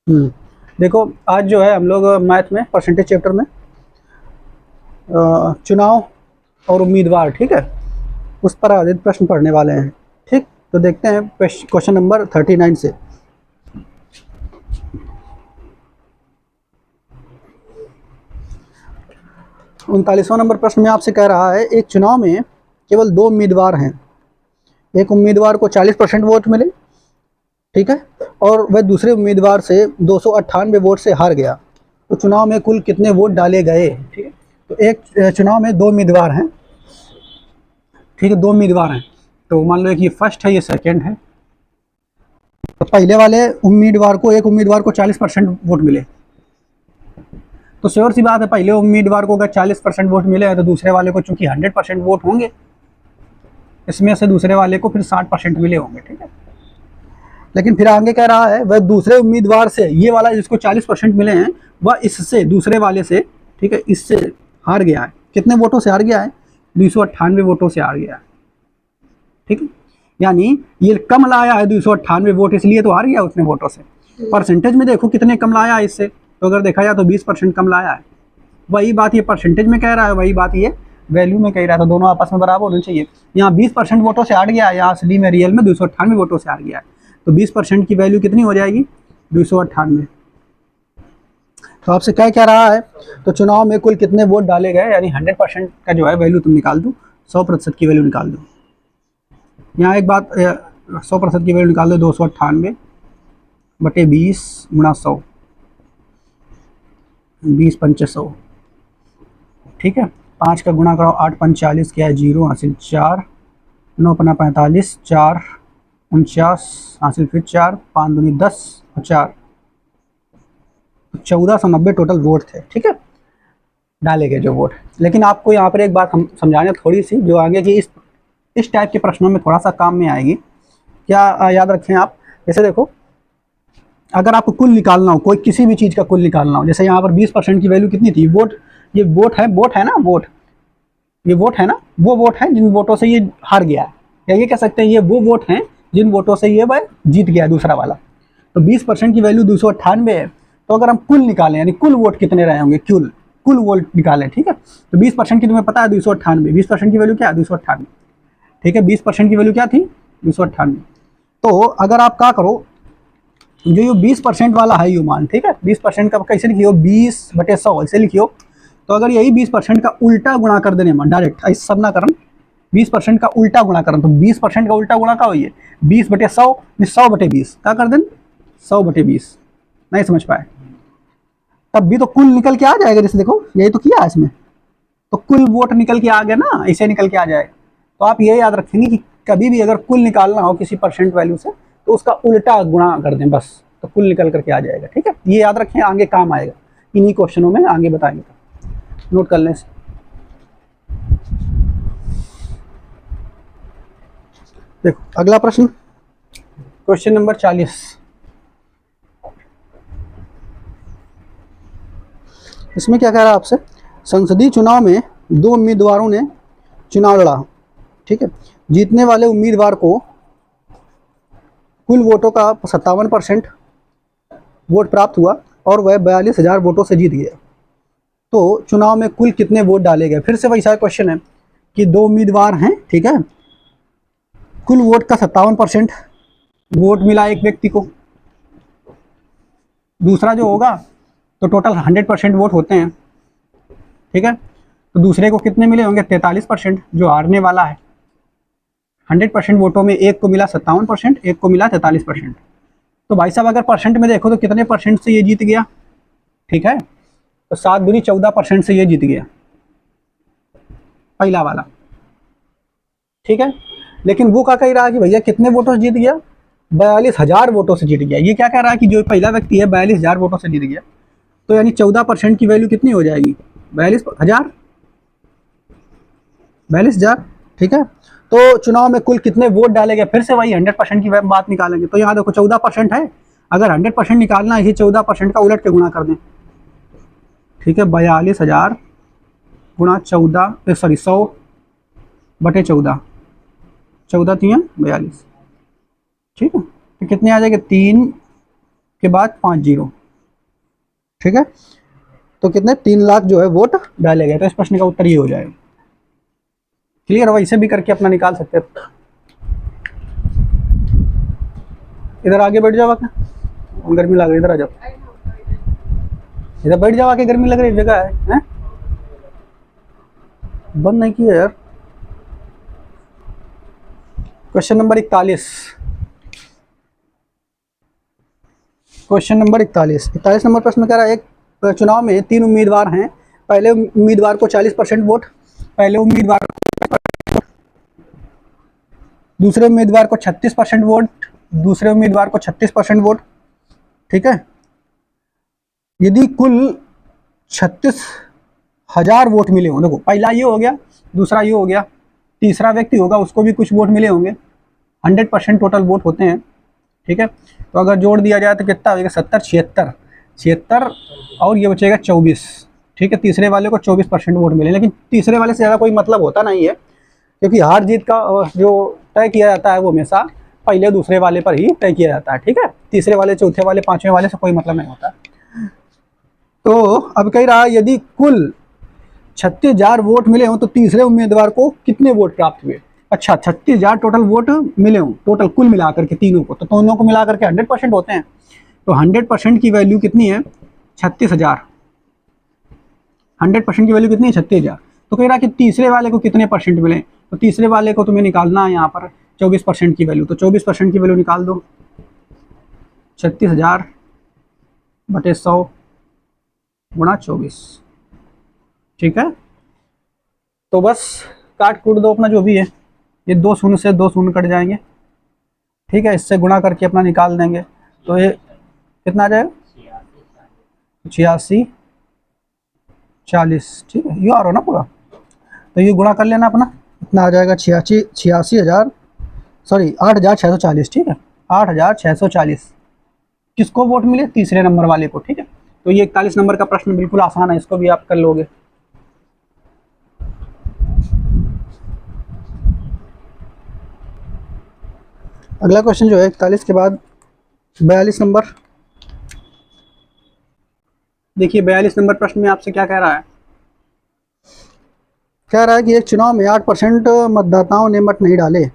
हम्म, देखो आज जो है हम लोग मैथ में परसेंटेज चैप्टर में चुनाव और उम्मीदवार, ठीक है, उस पर आधारित प्रश्न पढ़ने वाले हैं। ठीक, तो देखते हैं क्वेश्चन नंबर 39 से। 39वां नंबर प्रश्न में आपसे कह रहा है, एक चुनाव में केवल दो उम्मीदवार हैं। एक उम्मीदवार को 40% वोट मिले, ठीक है, और वह दूसरे उम्मीदवार से 298 वोट से हार गया। तो चुनाव में कुल कितने वोट डाले गए? ठीक है, तो एक चुनाव में दो उम्मीदवार हैं, ठीक है, दो उम्मीदवार हैं। तो मान लो कि ये फर्स्ट है, ये सेकंड है। तो पहले वाले उम्मीदवार को, एक उम्मीदवार को 40% वोट मिले, तो श्योर सी बात है पहले उम्मीदवार को अगर 40% वोट मिले हैं तो दूसरे वाले को चूंकि 100% वोट होंगे, इसमें से दूसरे वाले को फिर 60% मिले होंगे। ठीक है, लेकिन फिर आगे कह रहा है वह दूसरे उम्मीदवार से, ये वाला जिसको 40% मिले हैं, वह इससे, दूसरे वाले से, ठीक है, इससे हार गया है। कितने वोटों से हार गया है? 298 वोटों से हार गया है। ठीक है, यानी ये कम लाया है 298 वोट, इसलिए तो हार गया उतने वोटों से। परसेंटेज में देखो कितने कम लाया है इससे, तो अगर देखा जाए तो 20% कम लाया है। वही बात ये परसेंटेज में कह रहा है, वही बात ये वैल्यू में कह रहा था, दोनों आपस में बराबर होने चाहिए। यहाँ 20% वोटों से हार गया है, यहाँ असली में रियल में 298 वोटों से हार गया है। तो 20% की वैल्यू कितनी हो जाएगी? 298। तो आपसे क्या कह रहा है, तो चुनाव में कुल कितने वोट डाले गए, यानी 100% का जो है वैल्यू तुम निकाल दो, 100% की वैल्यू निकाल दो। यहाँ एक बात, 100% की वैल्यू निकाल दो, 298 बटे 20 गुणा 100, 20 पंचे 100, ठीक है। 5 का गुणा करो, 8 5 40, क्या है 0 हासिल 4, 9 पना 45, 4 49 हासिल फिर 4, 5 दूनी 10 और 4, 1490 टोटल वोट थे। ठीक है, डाले गए जो वोट। लेकिन आपको यहाँ पर एक बात हम समझाने थोड़ी सी, जो आगे की इस टाइप के प्रश्नों में थोड़ा सा काम में आएगी। क्या याद रखें आप, जैसे देखो अगर आपको कुल निकालना हो, कोई किसी भी चीज़ का कुल निकालना हो, जैसे यहाँ पर 20% की वैल्यू कितनी थी? वोट, ये वोट है ना, वोट, ये वोट है ना, वो वोट है जिन वोटों से ये हार गया है, या ये कह सकते हैं ये वो वोट हैं जिन वोटों से ये वह जीत गया दूसरा वाला। तो 20% की वैल्यू 298 है। तो अगर हम कुल निकालें, यानी कुल वोट कितने रहे होंगे, कुल वोट निकालें, ठीक है, तो 20% की तुम्हें पता है 298, 20% की वैल्यू क्या है? 298। ठीक है, 20% की वैल्यू क्या थी? 298। तो अगर आप क्या करो, जो ये 20% वाला है यू मान, ठीक है, 20% का कैसे लिखियो? 20/100 ऐसे लिखियो। तो अगर यही 20% का उल्टा गुणा कर देने में, डायरेक्ट ऐसे सब ना करन, 20% का उल्टा गुणा करन, तो 20% का उल्टा गुणा क्या हो? 20/100, 100/20 क्या कर दें? 100/20। नहीं समझ पाए? तब भी तो कुल निकल के आ जाएगा। जैसे देखो यही तो किया है इसमें, तो कुल वोट निकल के आ गया ना, ऐसे निकल के आ जाएगा। तो आप ये याद रखेंगे कि कभी भी अगर कुल निकालना हो किसी परसेंट वैल्यू से, तो उसका उल्टा गुणा कर दें बस, तो कुल निकल करके आ जाएगा। ठीक है, ये याद रखें, आगे काम आएगा, इन्हीं क्वेश्चनों में आगे बताएंगे, नोट कर लें। देखो अगला प्रश्न, क्वेश्चन नंबर 40। इसमें क्या कह रहा है आपसे, संसदीय चुनाव में दो उम्मीदवारों ने चुनाव लड़ा, ठीक है, जीतने वाले उम्मीदवार को कुल वोटों का 57% वोट प्राप्त हुआ और वह 42,000 वोटों से जीत गया। तो चुनाव में कुल कितने वोट डाले गए? फिर से वैसा क्वेश्चन है कि दो उम्मीदवार हैं, ठीक है, कुल वोट का 57% वोट मिला एक व्यक्ति को, दूसरा जो होगा तो टोटल 100% वोट होते हैं, ठीक है, तो दूसरे को कितने मिले होंगे? 43%, जो हारने वाला है। 100% वोटों में एक को मिला 57%, एक को मिला 43%। तो भाई साहब अगर परसेंट में देखो तो कितने परसेंट से ये जीत गया? ठीक है, तो 7 दूनी 14% से ये जीत गया, पहला वाला। ठीक है, लेकिन वो क्या कह रहा है कि भैया कितने वोटों से जीत गया? 42,000 वोटों से जीत गया। ये क्या कह रहा है कि जो पहला व्यक्ति है 42,000 वोटों से जीत गया। तो यानी 14% की वैल्यू कितनी हो जाएगी? 42,000, 42,000। ठीक है, तो चुनाव में कुल कितने वोट डाले गए? फिर से वही 100% की बात निकालेंगे। तो यहाँ देखो 14% है, अगर 100% निकालना है, 14% का उलट के गुणा कर दें। ठीक है, 42,000 गुणा 14, सॉरी 100/14, 14 3 42। ठीक है, तो कितने आ जाएंगे? 3 के बाद 5 जीरो, ठीक है। तो कितने 3 लाख जो है वोट डाले गए। तो इस प्रश्न का उत्तर ये हो जाएगा। क्लियर? वैसे भी करके अपना निकाल सकते हैं। इधर आगे बैठ जाओ, क्या गर्मी लग रही है, इधर आ जाओ, इधर बैठ जाओ आके, गर्मी लग रही जगह है? बंद नहीं किया यार। Question number 41, question number 41 number प्रश्न कह रहा है, एक चुनाव में 3 उम्मीदवार हैं। पहले उम्मीदवार को 40% वोट, पहले उम्मीदवार, दूसरे उम्मीदवार को 36% वोट, दूसरे उम्मीदवार को 36% वोट, ठीक है। यदि कुल 36,000 वोट मिले हों, देखो पहला ये हो गया, दूसरा ये हो गया, तीसरा व्यक्ति होगा उसको भी कुछ वोट मिले होंगे। 100% टोटल वोट होते हैं, ठीक है। तो अगर जोड़ दिया जाए तो कितना होगा? 70, 76 और ये बचेगा 24, ठीक है। तीसरे वाले को 24% वोट मिले, लेकिन तीसरे वाले से ज़्यादा कोई मतलब होता नहीं है, क्योंकि हार जीत का जो तय किया जाता है वो हमेशा पहले दूसरे वाले पर ही तय किया जाता है, ठीक है। तीसरे वाले, चौथे वाले, पांचवें वाले से कोई मतलब नहीं होता। तो अब कह रहा है यदि कुल 36,000 वोट मिले हों तो तीसरे उम्मीदवार को कितने वोट प्राप्त हुए? अच्छा, 36,000 टोटल वोट मिले हों, टोटल कुल मिलाकर के तीनों को, तो दोनों को मिलाकर के 100% होते हैं। तो 100% की वैल्यू कितनी है? 36,000। 100% की वैल्यू कितनी है? 36,000। तो कह रहा कि तीसरे वाले को कितने परसेंट मिले? तो तीसरे वाले को तुम्हें निकालना है यहाँ पर 24% की वैल्यू। तो 24% की वैल्यू निकाल दो, 36,000 बटे 100 गुणा 24, ठीक है। तो बस काट कूट दो अपना जो भी है, ये 2 शून्य से 2 शून्य कट जाएंगे, ठीक है। इससे गुणा करके अपना निकाल देंगे, तो ये कितना आ जाएगा? 86, 40, ठीक है। ये आ रहा ना पूरा, तो ये गुणा कर लेना अपना, इतना आ जाएगा 86,000, सॉरी 8,640, ठीक है। 8,640 किसको वोट मिले? तीसरे नंबर वाले को, ठीक है। तो ये 41 नंबर का प्रश्न बिल्कुल आसान है, इसको भी आप कर लोगे। अगला क्वेश्चन जो है 41 के बाद 42 नंबर। देखिए 42 नंबर प्रश्न में आपसे क्या कह रहा है? कह रहा है कि एक चुनाव में 8% मतदाताओं ने मत नहीं डाले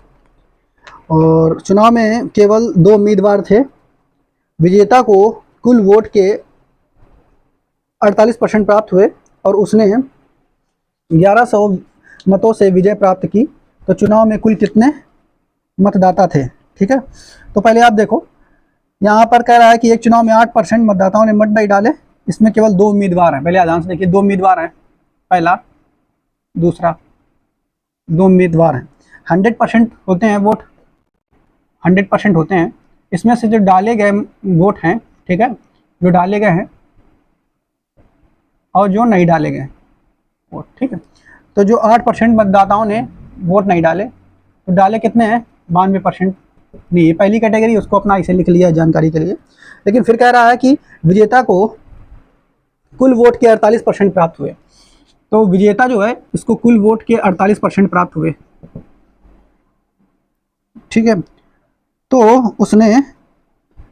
और चुनाव में केवल 2 उम्मीदवार थे। विजेता को कुल वोट के 48% प्राप्त हुए और उसने 1100 मतों से विजय प्राप्त की। तो चुनाव में कुल कितने मतदाता थे? ठीक है, तो पहले आप देखो, यहाँ पर कह रहा है कि एक चुनाव में 8% मतदाताओं ने मत नहीं डाले, इसमें केवल 2 उम्मीदवार हैं। पहले ध्यान से देखिए, 2 उम्मीदवार हैं, पहला दूसरा, 2 उम्मीदवार हैं। 100% होते हैं वोट, 100% होते हैं। इसमें से जो डाले गए वोट हैं, ठीक है, जो डाले गए हैं और जो नहीं डाले गए वोट, ठीक है। तो जो 8% मतदाताओं ने वोट नहीं डाले, तो डाले कितने हैं? 92%। नहीं, ये पहली कैटेगरी, उसको अपना इसे लिख लिया जानकारी के लिए। लेकिन फिर कह रहा है कि विजेता को कुल वोट के 48% प्राप्त हुए। तो विजेता जो है, इसको कुल वोट के 48% प्राप्त हुए, ठीक है। तो उसने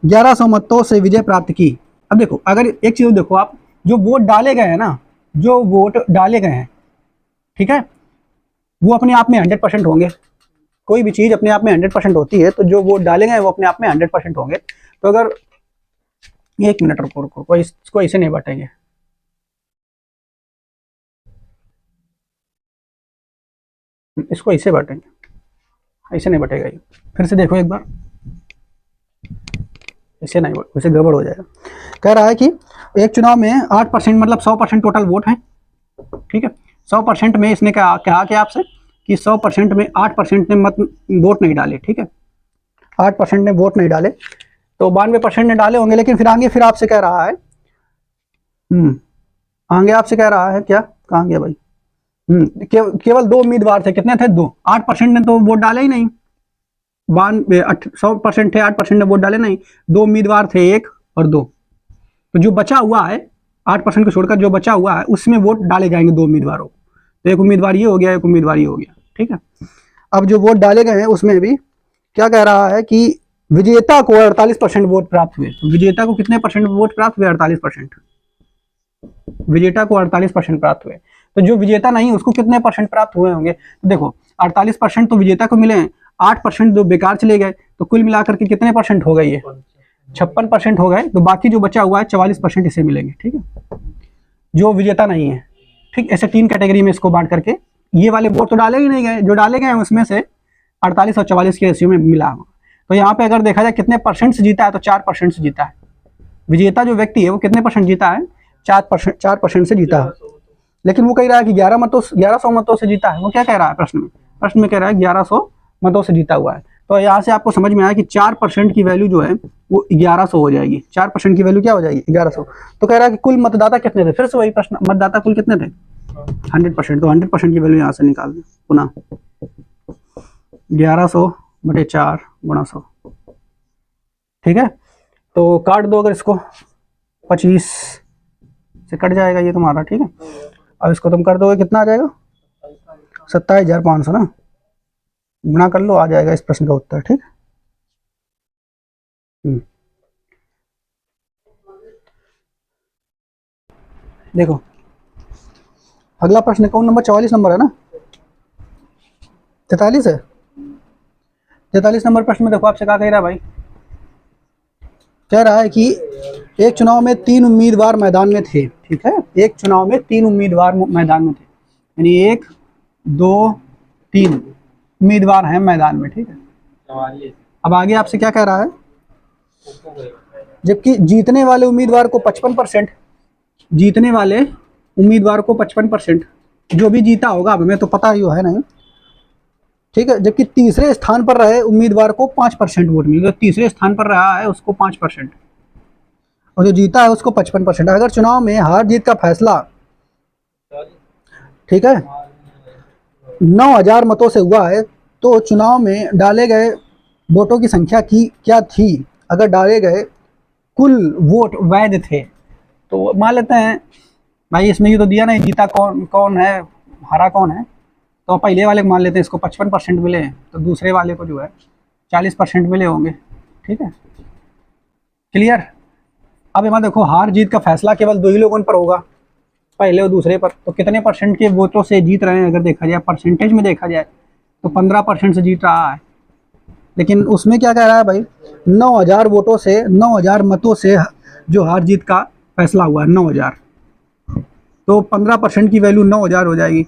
1100 मतों से विजय प्राप्त की। अब देखो, अगर एक चीज देखो आप, जो वोट डाले गए हैं ना, जो वोट डाले गए हैं, ठीक है, वो अपने आप में 100% होंगे। कोई भी चीज अपने आप में 100% होती है, तो जो वोट डाले गए वो अपने आप में 100% होंगे। तो अगर 1 मिनट रुको, इसको ऐसे नहीं बांटेंगे, इसको ऐसे बांटेंगे, ऐसे नहीं बटेगा ये। फिर से देखो एक बार, ऐसे नहीं, वैसे गड़बड़ हो जाएगा। कह रहा है कि एक चुनाव में 8% मतलब 100% टोटल वोट है, ठीक है। 100% में इसने कहा कि आपसे कि 100% में 8% ने वोट नहीं डाले, ठीक है। 8% ने वोट नहीं डाले, तो 92% ने डाले होंगे। लेकिन फिर आगे फिर आपसे कह रहा है, आगे आपसे कह रहा है क्या, कहाँ गया भाई? केवल 2 उम्मीदवार थे। कितने थे? 2। 8% ने तो वोट डाले ही नहीं, 100% थे, 8% ने वोट डाले नहीं। 2 उम्मीदवार थे, 1 और 2। तो जो बचा हुआ है, 8% को छोड़कर जो बचा हुआ है, उसमें वोट डाले जाएंगे 2 उम्मीदवारों। तो एक उम्मीदवार ये हो गया, एक उम्मीदवार ये हो गया, ठीक है। अब जो वोट डाले गए हैं उसमें भी क्या कह रहा है कि विजेता को 48% वोट प्राप्त हुए। तो विजेता को कितने परसेंट वोट प्राप्त हुए? 48%। विजेता को 48% प्राप्त हुए। तो जो विजेता नहीं उसको कितने परसेंट प्राप्त हुए होंगे? तो देखो 48% तो विजेता को मिले हैं, 8% जो बेकार चले गए, तो कुल मिलाकर के कितने परसेंट हो गए? ये 56% हो गए। तो बाकी जो बचा हुआ है 44% इसे मिलेंगे, ठीक है, जो विजेता नहीं है। ठीक, ऐसे 3 कैटेगरी में इसको बांट करके, ये वाले वोट तो डाले ही नहीं गए, जो डाले गए उसमें से 48 और 44 के रेशियो में मिला। तो यहाँ पे अगर देखा जाए कितने परसेंट से जीता है, तो 4% से जीता है। विजेता जो व्यक्ति है वो कितने परसेंट जीता है? 4% से जीता है। लेकिन वो कह रहा है कि 1100 मतों से जीता है। वो क्या कह रहा है प्रश्न में? प्रश्न में कह रहा है 1100 मतों से जीता हुआ है। तो यहाँ से आपको समझ में आया कि 4% की वैल्यू जो है वो 1100 हो जाएगी। 4% की वैल्यू क्या हो जाएगी? 1100। तो कह रहा है कि कुल मतदाता कितने थे? फिर से वही प्रश्न, मतदाता कुल कितने थे? 100%। तो 100% की वैल्यू यहाँ से निकाल दें पुनः, 1100/4 × 100। ठीक है, तो काट दो अगर इसको, 25 से कट जाएगा ये तुम्हारा। ठीक है, अब इसको तुम कर दोगे कितना आ जाएगा? 27,500 ना, गुणा कर लो, आ जाएगा इस प्रश्न का उत्तर। ठीक, देखो अगला प्रश्न कौन नंबर? 44 नंबर है ना? 43 है। 43 नंबर प्रश्न में देखो आपसे क्या कह रहा है भाई? कह रहा है कि एक चुनाव में 3 उम्मीदवार मैदान में थे। ठीक है, एक चुनाव में 3 उम्मीदवार मैदान में थे, यानी 1 2 3 उम्मीदवार हैं मैदान में। ठीक है, अब आगे आपसे क्या कह रहा है? जबकि जीतने वाले उम्मीदवार को 55%, जीतने वाले उम्मीदवार को 55%, जो भी जीता होगा, अब हमें तो पता ही है नहीं। ठीक है, जबकि तीसरे स्थान पर रहे उम्मीदवार को 5% वोट मिले। तो तीसरे स्थान पर रहा है उसको 5%, और जो जीता है उसको 55%। अगर चुनाव में हार जीत का फैसला, ठीक है, 9,000 मतों से हुआ है, तो चुनाव में डाले गए वोटों की संख्या की क्या थी? अगर डाले गए कुल वोट वैध थे, तो मान लेते हैं भाई, इसमें ये तो दिया नहीं जीता कौन कौन है, हारा कौन है, तो पहले वाले को मान लेते हैं इसको 55% मिले हैं, तो दूसरे वाले को जो है 40% मिले होंगे। ठीक है, क्लियर? अब यहाँ देखो हार जीत का फैसला केवल 2 ही लोगों पर होगा, पहले और दूसरे पर। तो कितने परसेंट के वोटों से जीत रहे हैं? अगर देखा जाए परसेंटेज में देखा जाए तो 15% से जीत रहा है। लेकिन उसमें क्या कह रहा है भाई? 9,000 वोटों से, 9,000 मतों से जो हार जीत का फैसला हुआ है 9,000, तो 15% की वैल्यू 9,000 हो जाएगी।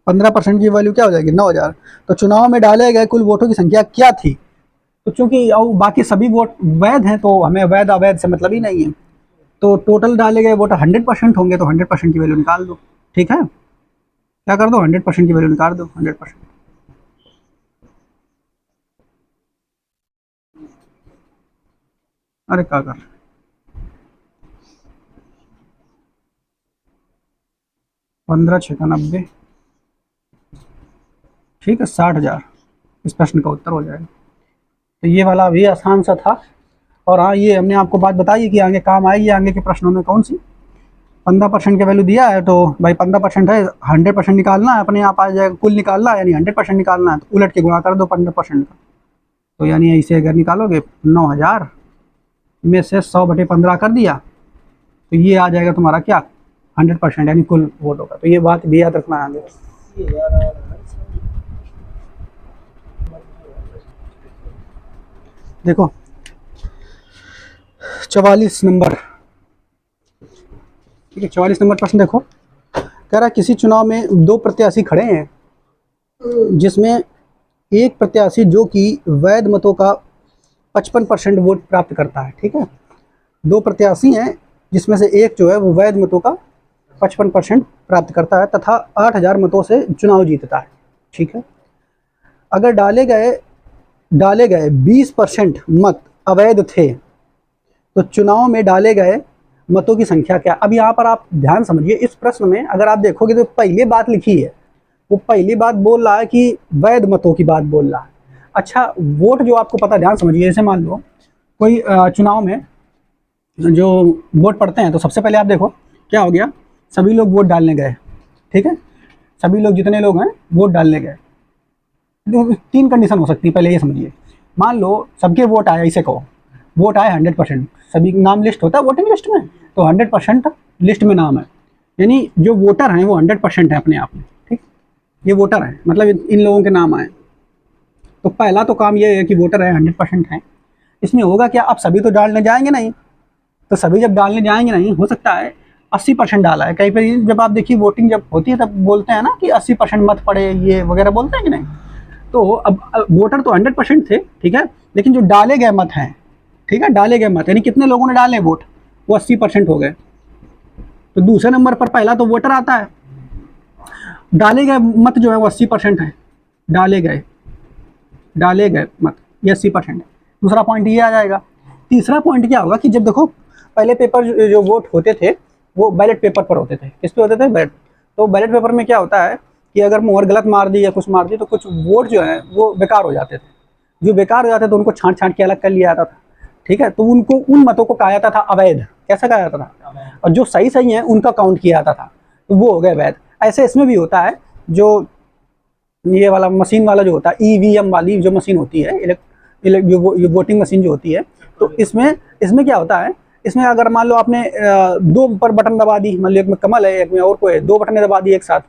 15% की वैल्यू क्या हो जाएगी? 9,000। तो चुनाव में डाले गए कुल वोटों की संख्या क्या थी? तो चूंकि बाकी सभी वोट वैध हैं, तो हमें वैध अवैध से मतलब ही नहीं है। तो टोटल डाले गए वोट 100% होंगे, तो 100% की वैल्यू निकाल दो। ठीक है, क्या कर दो? 100% की वैल्यू निकाल दो, 100%। अरे क्या कर, 15 × 6 = 90। ठीक है, 60,000 इस प्रश्न का उत्तर हो जाएगा। तो ये वाला भी आसान सा था। और हाँ, ये हमने आपको बात बताई कि आगे काम आएगी, आगे के प्रश्नों में कौन सी। 15% की वैल्यू दिया है, तो भाई 15% है, 100% निकालना है, अपने आप आ जाएगा। कुल निकालना है यानी 100% निकालना है, तो उलट के गुणा कर दो 15% का। तो यानी ऐसे अगर निकालोगे 9,000 में से 100/15 कर दिया, तो ये आ जाएगा तुम्हारा क्या? 100%, यानी कुल वोटों का। तो ये बात भी याद रखना है आगे। देखो 44 नंबर, ठीक है, 44 नंबर प्रश्न देखो। कह रहा है किसी चुनाव में 2 प्रत्याशी खड़े हैं, जिसमें एक प्रत्याशी जो कि वैध मतों का 55% वोट प्राप्त करता है। ठीक है, 2 प्रत्याशी हैं जिसमें से एक जो है वो वैध मतों का 55% प्राप्त करता है तथा 8,000 मतों से चुनाव जीतता है। ठीक है, अगर डाले गए 20% मत अवैध थे, तो चुनाव में डाले गए मतों की संख्या क्या? अब यहाँ पर आप ध्यान समझिए, इस प्रश्न में अगर आप देखोगे तो पहली बात लिखी है, वो पहली बात बोल रहा है कि वैध मतों की बात बोल रहा है। अच्छा, वोट जो आपको पता, ध्यान समझिए, जैसे मान लो कोई चुनाव में जो वोट पड़ते हैं, तो सबसे पहले आप देखो क्या हो गया, सभी लोग वोट डालने गए। ठीक है, सभी लोग जितने लोग हैं वोट डालने गए। तीन कंडीशन हो सकती है, पहले ये समझिए। मान लो सबके वोट आए, इसे कहो वोट आए 100%, सभी नाम लिस्ट होता है वोटिंग लिस्ट में, तो 100% लिस्ट में नाम है, यानी जो वोटर हैं वो 100% है अपने आप में, ठीक। ये वोटर है, मतलब इन लोगों के नाम आए। तो पहला तो काम ये है कि वोटर है 100% है। इसमें होगा क्या, अब सभी तो डालने जाएंगे नहीं, तो सभी जब डालने जाएंगे नहीं, हो सकता है 80% डाला है। कहीं पर जब आप देखिए वोटिंग जब होती है तब बोलते हैं ना कि 80% मत पड़े, ये वगैरह बोलते हैं कि नहीं। तो अब वोटर तो 100% थे, ठीक है, लेकिन जो डाले गए मत हैं, ठीक है, डाले गए मत यानी कितने लोगों ने डाले वोट, वो 80% हो गए। तो दूसरे नंबर पर पहला तो वोटर आता है, डाले गए मत जो है वो 80% है, डाले गए मत ये 80% है। दूसरा पॉइंट ये आ जाएगा। तीसरा पॉइंट क्या होगा कि जब देखो पहले पेपर जो वोट होते थे वो बैलेट पेपर पर होते थे। किस पे होते थे, बैलेट। तो बैलेट पेपर में क्या होता है कि अगर मोहर गलत मार दी या कुछ मार दी तो कुछ वोट जो है वो बेकार हो जाते थे। जो बेकार हो जाते थे उनको छांट के अलग कर लिया जाता था, ठीक है। तो उनको उन मतों को कहा जाता था अवैध। कैसा कहा जाता था, और जो सही है उनका काउंट किया जाता था, तो वो हो गए वैध। ऐसे इसमें भी होता है, जो ये वाला मशीन वाला जो होता है, ईवीएम वाली जो मशीन होती है, जो वोटिंग मशीन जो होती है, तो इसमें क्या होता है, इसमें अगर मान लो आपने दो पर बटन दबा दी, मान लो एक में कमल है एक में और कोई है, दो बटन दबा दी एक साथ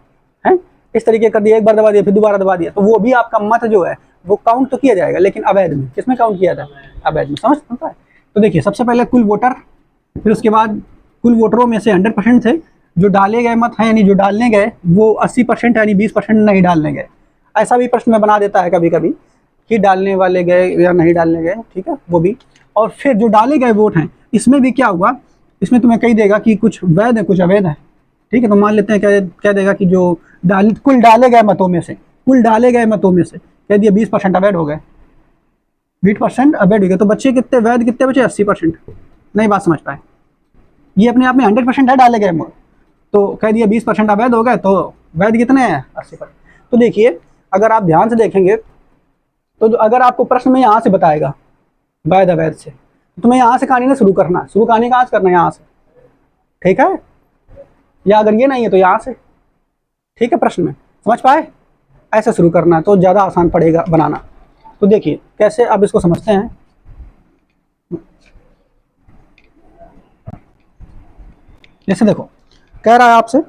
है, इस तरीके कर दिया, एक बार दबा दिया फिर दोबारा दबा दिया, तो वो भी आपका मत जो है वो काउंट तो किया जाएगा, लेकिन अवैध में। किसमें काउंट किया था, अवैध में। समझ सकता है। तो देखिए सबसे पहले कुल वोटर, फिर उसके बाद कुल वोटरों में से 100% थे, जो डाले गए मत हैं यानी जो डालने गए वो 80% यानी 20% नहीं डालने गए। ऐसा भी प्रश्न में बना देता है कभी कभी कि डालने वाले गए या नहीं डालने गए, ठीक है, वो भी। और फिर जो डाले गए वोट हैं इसमें भी क्या हुआ, इसमें तुम्हें कही देगा कि कुछ वैध है कुछ अवैध है, ठीक है। तो मान लेते हैं कह देगा कि जो कुल डाले गए मतों में से कह दिया 20% अवैध हो गए, 20% अवैध हो गए, तो बच्चे कितने वैध कितने बचे, 80%। नहीं बात समझ पाए, ये अपने आप में 100% है डाले गए वोट, तो कह दिया 20% अवैध हो गए, तो वैध कितने हैं, 80%। तो देखिए अगर आप ध्यान से देखेंगे तो अगर आपको प्रश्न में यहाँ से बताएगा वैध अवैध से, तो तुम्हें यहाँ से कहानी ना शुरू करना, शुरू कहानी कहाँ से करना, यहाँ से, ठीक है। या अगर ये नहीं है तो यहाँ से, ठीक है। प्रश्न में समझ पाए, ऐसे शुरू करना तो ज़्यादा आसान पड़ेगा बनाना। तो देखिए कैसे अब इसको समझते हैं। जैसे देखो कह रहा है आपसे,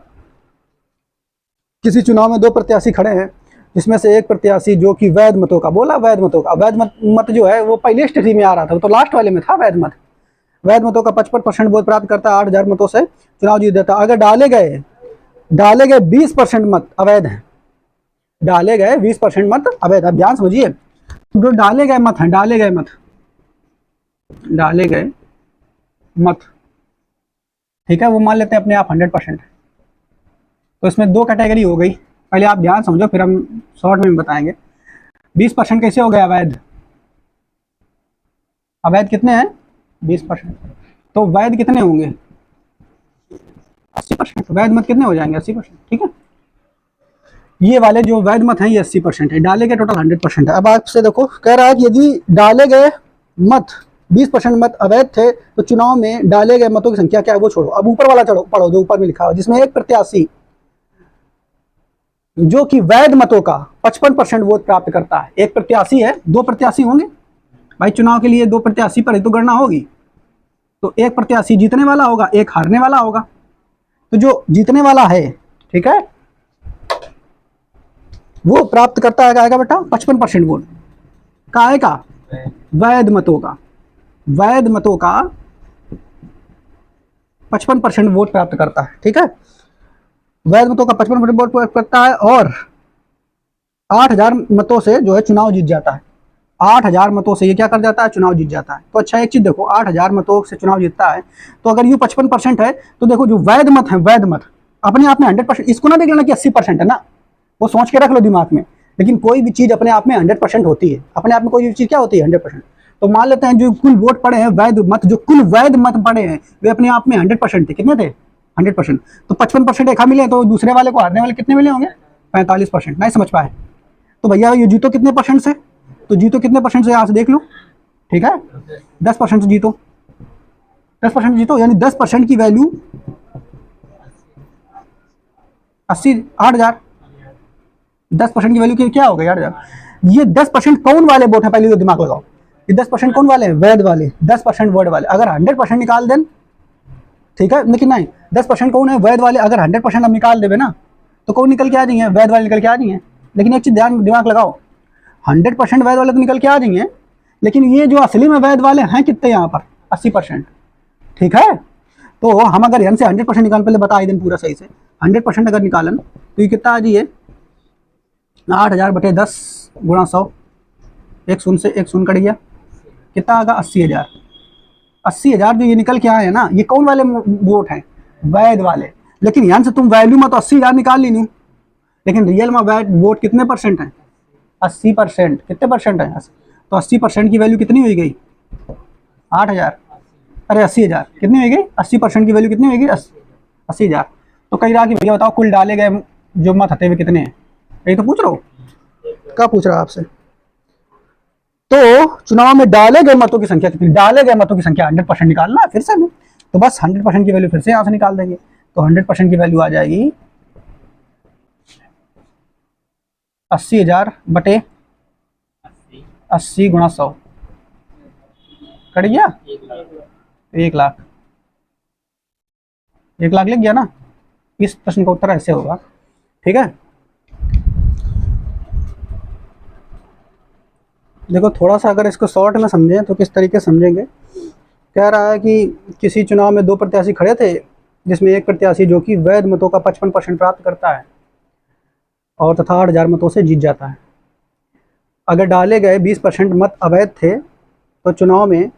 किसी चुनाव में दो प्रत्याशी खड़े हैं, जिसमें से एक प्रत्याशी जो कि वैध मतों का बोला, वैध मतों का, वैध मत जो है वो पहले स्थिति में आ रहा था, तो लास्ट वाले में था वैध मतों का 55% वोट प्राप्त करता है, 8,000 मतों से चुनाव जीत देता। अगर डाले गए 20% मत अवैध हैं, डाले गए 20% मत अवैध। अब ध्यान समझिए, जो डाले गए मत हैं, डाले गए मत, ठीक है, वो मान लेते हैं अपने आप 100%। तो इसमें दो कैटेगरी हो गई, पहले आप ध्यान समझो फिर हम शॉर्ट में बताएंगे। 20% कैसे हो गया अवैध, अवैध कितने हैं 20%, तो वैध कितने होंगे 80%, वैध मत कितने हो जाएंगे 80%, ठीक है। ये वाले जो वैध मत हैं ये 80% है, डाले गए टोटल 100% है। अब आपसे देखो कह रहा है कि यदि डाले गए मत 20% मत अवैध थे तो चुनाव में डाले गए मतों की संख्या क्या है वो छोड़ो, अब ऊपर वाला पढ़ो जो ऊपर में लिखा हुआ, जिसमें एक प्रत्याशी जो कि वैध मतों का 55% वोट प्राप्त करता है। एक प्रत्याशी है, दो प्रत्याशी होंगे भाई चुनाव के लिए, दो प्रत्याशी पर ही तो गणना होगी, तो एक प्रत्याशी जीतने वाला होगा, एक हारने वाला होगा। तो जो जीतने वाला है, ठीक है, वो प्राप्त करता है आएगा बेटा 55% वोट काहे का, वैध मतों का, वैध मतों का 55% वोट प्राप्त करता है, ठीक है। वैध मतों का 55% वोट प्राप्त करता है और 8,000 मतों से जो है चुनाव जीत जाता है। 8,000 मतों से ये क्या कर जाता है, चुनाव जीत जाता है। तो अच्छा एक चीज देखो, 8,000 मतों से चुनाव जीतता है, तो अगर ये 55% है तो देखो जो वैध मत है, वैध मत अपने आप में 100%, इसको ना देख लेना कि 80% है ना, वो सोच के रख लो दिमाग में। लेकिन कोई भी चीज अपने आप में 100% होती है, अपने आप में कोई भी चीज क्या होती है 100%। तो मान लेते हैं जो कुल वोट पड़े हैं वैध मत, जो कुल वैध मत पड़े हैं वे अपने आप में 100% थे। कितने थे 100%, तो 55% एक मिले, तो दूसरे वाले को हारने वाले कितने मिले होंगे 45%। नहीं समझ पाए तो भैया ये जीतो कितने परसेंट से, तो जीतो कितने परसेंट से यहाँ से देख लो, ठीक है 10% से जीतो, 10% जीतो, यानी 10% की वैल्यू 8,000, 10% की वैल्यू क्या हो गई 8,000। ये 10% कौन वाले वोट है, पहले तो दिमाग लगाओ। ये 10% कौन वाले हैं, वैध वाले, 10% वैध वाले। अगर 100% निकाल दें, ठीक है, लेकिन नहीं, 10% कौन है, वैध वाले। अगर 100% हम निकाल देवे ना, तो कौन निकल के आ जाएंगे, वैध वाले निकल के आ जाएंगे। लेकिन एक चीज दिमाग लगाओ, 100% वैध वाले तो निकल के आ जाएंगे, लेकिन ये जो असली में वैध वाले हैं कितने यहाँ पर, 80%। ठीक है, तो हम अगर यहाँ से 100% निकाल, पहले बता ही दें पूरा सही से, 100% अगर निकालन तो ये कितना आ जाइए, 8000/10 गुणा 100, एक शून्य से एक शून्य कट गया, कितना आगा, 80,000। 80,000 जो ये निकल के आए हैं ना, ये कौन वाले वोट हैं, वैध वाले। लेकिन यहाँ से तुम वैल्यू में तो 80,000 निकाल ली नू, लेकिन रियल में वैध वोट कितने परसेंट हैं, 80%। कितने परसेंट है, तो 80% की वैल्यू कितनी हो गई, 8,000, अरे 80,000 कितनी हो गई, 80% की वैल्यू कितनी हो गई, 80,000। तो कही रहा कि भैया बताओ कुल डाले गए जो मत हते हुए कितने हैं, यही तो पूछ रहा हूँ। क्या पूछ रहा है आपसे, तो चुनाव में डाले गए मतों की संख्या कितनी, डाले गए मतों की संख्या 100% निकालना है फिर से नहीं, तो बस 100% की वैल्यू फिर से यहाँ से निकाल देंगे। तो 100% की वैल्यू आ जाएगी 80,000/80 गुणा 100, कट गया 1 लाख। 1 लाख लिख गया ना। इस प्रश्न का उत्तर ऐसे होगा। ठीक है, देखो थोड़ा सा अगर इसको शॉर्ट में समझें तो किस तरीके से समझेंगे। कह रहा है कि किसी चुनाव में 2 प्रत्याशी खड़े थे, जिसमें एक प्रत्याशी जो कि वैध मतों का 55% प्राप्त करता है और तथा 8,000 मतों से जीत जाता है। अगर डाले गए 20% मत अवैध थे, तो चुनाव में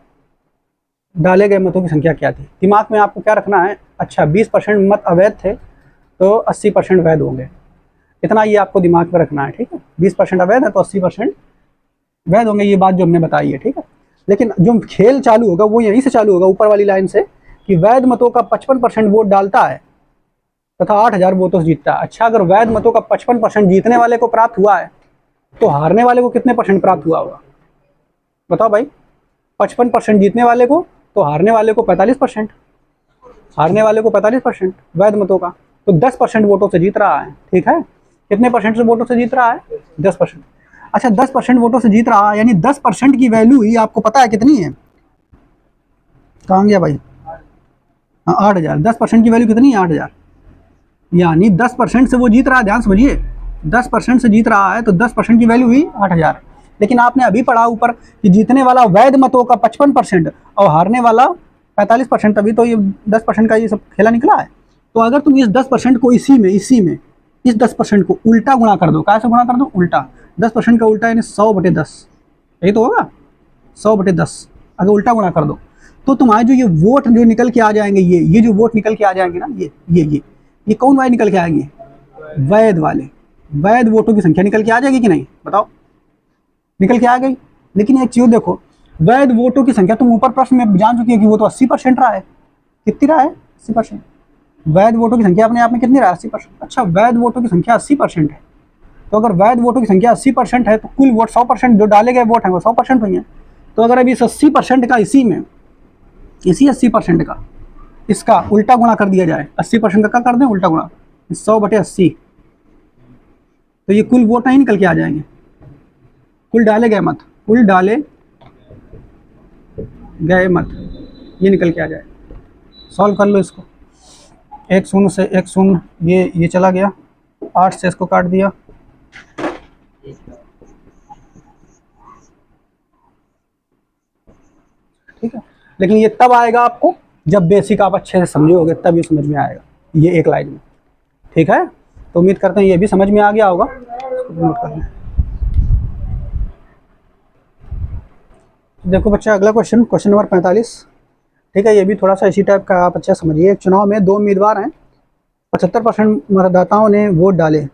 डाले गए मतों की संख्या क्या थी। दिमाग में आपको क्या रखना है, अच्छा 20% मत अवैध थे तो 80% वैध होंगे, इतना ये आपको दिमाग में रखना है। ठीक है, 20% अवैध है तो 80% वैध होंगे, ये बात जो हमने बताई है। ठीक है, लेकिन जो खेल चालू होगा वो यहीं से चालू होगा, ऊपर वाली लाइन से, कि वैध मतों का 55% वोट डालता है तथा 8,000 वोटों से जीतता है। अच्छा, अगर वैध मतों का 55% जीतने वाले को प्राप्त हुआ है, तो हारने वाले को कितने परसेंट प्राप्त हुआ होगा, बताओ भाई। 55% जीतने वाले को, तो हारने वाले को 45%, हारने वाले को 45% वैध मतों का, तो 10% वोटों से जीत रहा है। ठीक है, कितने परसेंट से वोटों से जीत रहा है, 10%। अच्छा, 10% वोटों से जीत रहा है, यानी 10% की वैल्यू ही आपको पता है कितनी है, कहाँ गया भाई, हाँ 8,000। 10% की वैल्यू कितनी है, 8,000, यानी 10% से वो जीत रहा है। ध्यान समझिए, 10% से जीत रहा है तो 10% की वैल्यू हुई 8,000। लेकिन आपने अभी पढ़ा ऊपर कि जीतने वाला वैध मतों का 55% और हारने वाला 45%, तभी तो ये 10% का ये सब खेला निकला है। तो अगर तुम इस 10% को इसी में इस 10% को उल्टा गुणा कर दो, कैसे गुणा कर दो, उल्टा। 10% का उल्टा यानी 100/10, यही तो होगा 100/10। अगर उल्टा गुणा कर दो तो तुम्हारे जो ये वोट जो निकल के आ जाएंगे, ये जो वोट निकल के आ जाएंगे ना, ये कौन वाले निकल के आएंगे, वैध वाले। वैध वोटों की संख्या निकल के आ जाएगी कि नहीं, बताओ, निकल के आ गई। लेकिन एक चीज देखो, वैध वोटों की संख्या तुम ऊपर प्रश्न में जान चुकी है कि वो तो 80% रहा है। कितनी रहा है, 80%। वैध वोटों की संख्या अपने आप में कितनी रहा है, 80%। अच्छा, वैध वोटों की संख्या 80% है, तो अगर वैध वोटों की संख्या 80% है तो कुल वोट 100%, जो डाले गए वोट हैं वो 100% हुई हैं। तो अगर अभी इस 80% का इसी 80% का इसका उल्टा गुणा कर दिया जाए, 80% का क्या कर दें, उल्टा गुणा, 100/80, तो ये कुल वोट नहीं निकल के आ जाएंगे, कुल डाले गए मत, कुल डाले गए मत ये निकल के आ जाए। सॉल्व कर लो इसको, 1 शून्य से 1 शून्य, ये चला गया, 8 से इसको काट दिया, ठीक है। लेकिन ये तब आएगा आपको जब बेसिक आप अच्छे से समझोगे, तब ये समझ में आएगा, ये एक लाइन में। ठीक है, तो उम्मीद करते हैं ये भी समझ में आ गया होगा। नोट कर लें। देखो बच्चा, अगला क्वेश्चन नंबर 45। ठीक है, ये भी थोड़ा सा इसी टाइप का, आप अच्छा समझिए। एक चुनाव में 2 उम्मीदवार हैं, 75% मतदाताओं ने वोट डाले,